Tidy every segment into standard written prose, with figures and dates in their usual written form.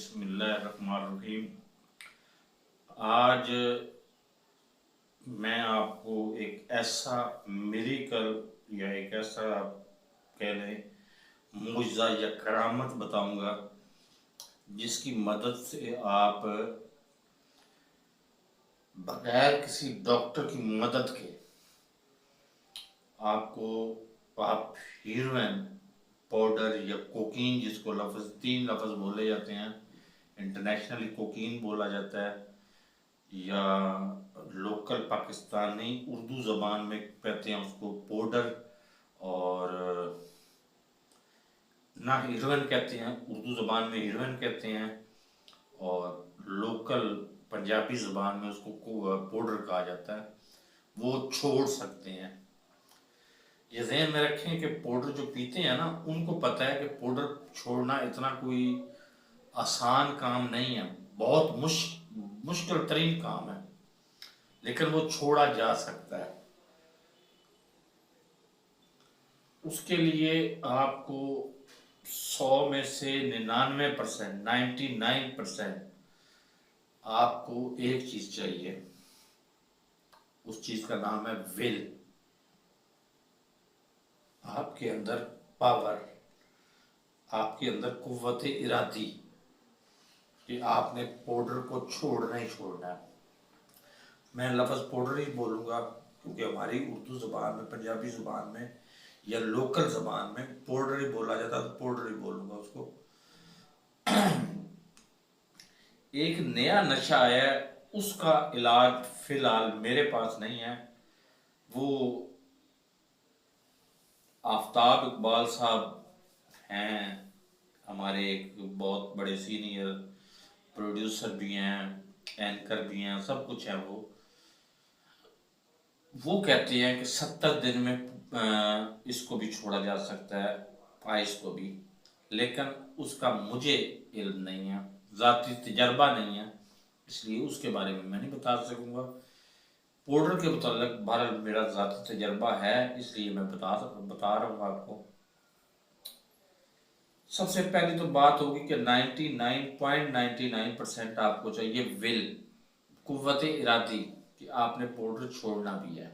बिस्मिल्लाहिर्रहमानिर्रहीम। आज मैं आपको एक ऐसा मिरेकल या एक ऐसा आप कह लें मुआजिज़ा या करामत बताऊंगा जिसकी मदद से आप बगैर किसी डॉक्टर की मदद के आप हीरोइन पाउडर या कोकीन, जिसको तीन लफ्ज़ बोले जाते हैं। इंटरनेशनली कोकीन बोला जाता है या लोकल पाकिस्तानी उर्दू ज़बान में कहते हैं उसको पाउडर, और ना हीरोइन कहते हैं, उर्दू ज़बान में हीरोइन कहते हैं और लोकल पंजाबी ज़बान में उसको पाउडर कहा जाता है। वो छोड़ सकते हैं। ये ज़हन में रखें कि पाउडर जो पीते हैं ना, उनको पता है कि पाउडर छोड़ना इतना कोई आसान काम नहीं है, बहुत मुश्किल तरीन काम है, लेकिन वो छोड़ा जा सकता है। उसके लिए आपको 100 में से 99%, 99% आपको एक चीज चाहिए। उस चीज का नाम है विल। आपके अंदर पावर, आपके अंदर कुव्वत इरादी कि आपने पाउडर को छोड़ना ही छोड़ना है। मैं लफ्ज़ पाउडर ही बोलूँगा क्योंकि हमारी उर्दू ज़बान में, पंजाबी ज़बान में या लोकल ज़बान में पाउडर ही बोला जाता है, तो पाउडर ही बोलूँगा उसको। एक नया नशा आया है, उसका इलाज फिलहाल मेरे पास नहीं है। वो आफ्ताब इकबाल साहब हैं, हमारे एक बहुत बड़े सीनियर प्रोड्यूसर भी हैं, एंकर भी हैं, सब कुछ है। वो कहते हैं कि 70 दिन में इसको भी छोड़ा जा सकता है, आइस को भी, लेकिन उसका मुझे इल्म नहीं है, ज़ाती तजर्बा नहीं है, इसलिए उसके बारे में मैं नहीं बता सकूँगा। पाउडर के मुताल्लिक बहरहाल मेरा ज़ाती तजर्बा है, इसलिए मैं बता रहा हूँ आपको। सबसे पहली तो बात होगी कि 99.99% आपको चाहिए विल, कुव्वत इरादी कि आपने पाउडर छोड़ना भी है।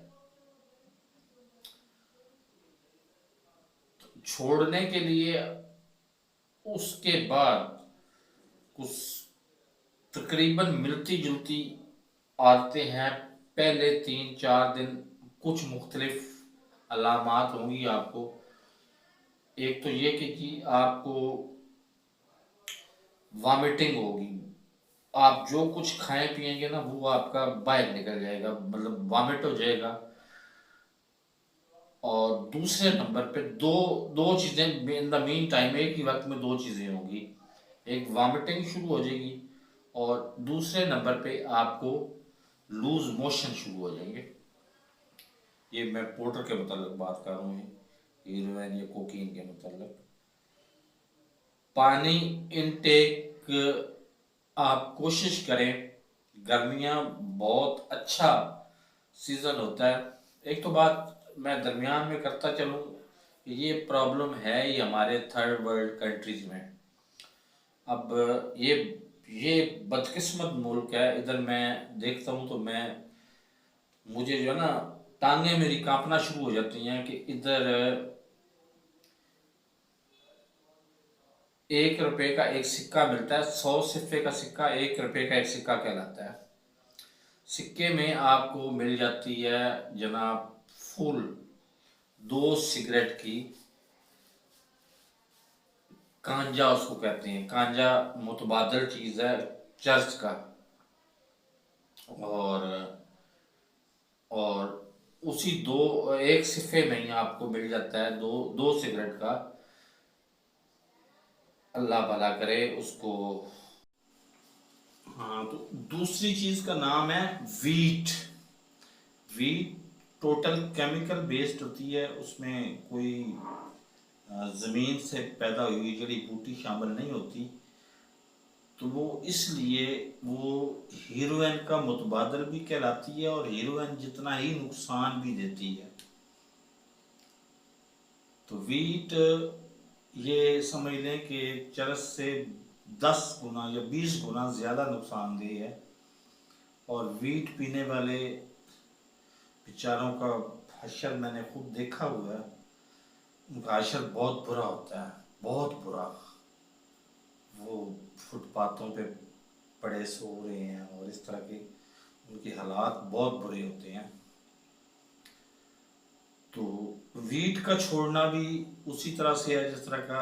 छोड़ने के लिए उसके बाद कुछ तकरीबन मिलती जुलती आदतें हैं। पहले 3-4 दिन कुछ मुख्तलिफ अलामात होंगी आपको। एक तो ये कि आपको वॉमिटिंग होगी। आप जो कुछ खाएं पिएंगे ना, वो आपका बाहर निकल जाएगा, मतलब वॉमिट हो जाएगा। और दूसरे नंबर पे दो दो चीज़ें इन द मीन टाइम, एक ही वक्त में दो चीज़ें होंगी। एक वॉमिटिंग शुरू हो जाएगी और दूसरे नंबर पे आपको लूज मोशन शुरू हो जाएंगे। ये मैं पाउडर के मतलब बात कर रहा हूँ, हीरोइन या कोकीन के मतलब। पानी इनटेक आप कोशिश करें, गर्मियाँ बहुत अच्छा सीज़न होता है। एक तो बात मैं दरमियान में करता चलूँ, ये प्रॉब्लम है ही हमारे थर्ड वर्ल्ड कंट्रीज में। अब ये बदकिस्मत मुल्क है। इधर मैं देखता हूँ तो मुझे जो है ना, टांगे मेरी कांपना शुरू हो जाती हैं कि इधर 1 रुपए का एक सिक्का मिलता है। 100 सिक्के का सिक्का 1 रुपए का एक सिक्का कहलाता है। सिक्के में आपको मिल जाती है जनाब फुल 2 सिगरेट की कांजा, उसको कहते हैं कांजा, मुतबादल चीज़ है चर्च का। और और उसी एक सिक्के में ही आपको मिल जाता है दो दो सिगरेट का। अल्लाह भला करे उसको। हाँ, तो दूसरी चीज़ का नाम है wheat. Wheat total chemical based होती है, उसमें कोई ज़मीन से पैदा हुई जड़ी बूटी शामिल नहीं होती। तो वो इसलिए वो हीरोइन का मुतबादल भी कहलाती है और हीरोइन जितना ही नुकसान भी देती है। तो वीट ये समझ लें कि चरस से 10 गुना या 20 गुना ज़्यादा नुकसानदेह है। और वीट पीने वाले बेचारों का हशर मैंने खुद देखा हुआ है। उनका हशर बहुत बुरा होता है, बहुत बुरा। वो फुटपाथों पे पड़े सो रहे हैं और इस तरह के उनके हालात बहुत बुरे होते हैं। तो वीट का छोड़ना भी उसी तरह से है जिस तरह का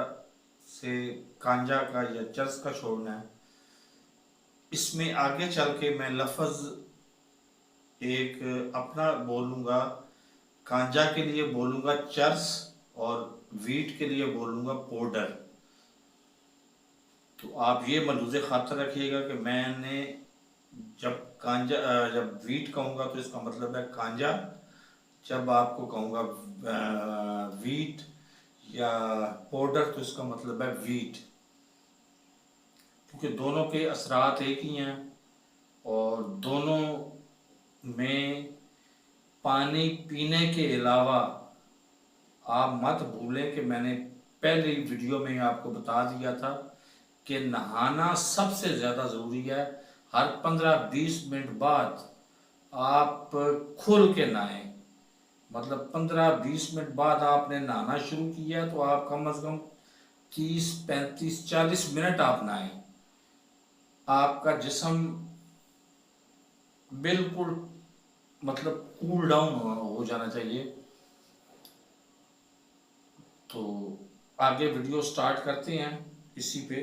से गांजा का या चरस का छोड़ना है। इसमें आगे चल के मैं लफ्ज़ एक अपना बोलूँगा, गांजा के लिए बोलूँगा चरस और वीट के लिए बोलूँगा पाउडर। तो आप ये मलूज़ खातर रखिएगा कि मैंने जब वीट कहूँगा तो इसका मतलब है गांजा, जब आपको कहूँगा वीट या पाउडर तो इसका मतलब है वीट, क्योंकि दोनों के असरात एक ही हैं और दोनों में पानी पीने के अलावा आप मत भूलें कि मैंने पहले वीडियो में आपको बता दिया था कि नहाना सबसे ज़्यादा ज़रूरी है। हर 15-20 मिनट बाद आप खुल के नहाएं। मतलब 15-20 मिनट बाद आपने नहाना शुरू किया तो आप कम से कम 30-35-40 मिनट आप नहाएं। आपका जिस्म बिल्कुल मतलब कूल डाउन हो जाना चाहिए। तो आगे वीडियो स्टार्ट करते हैं इसी पे।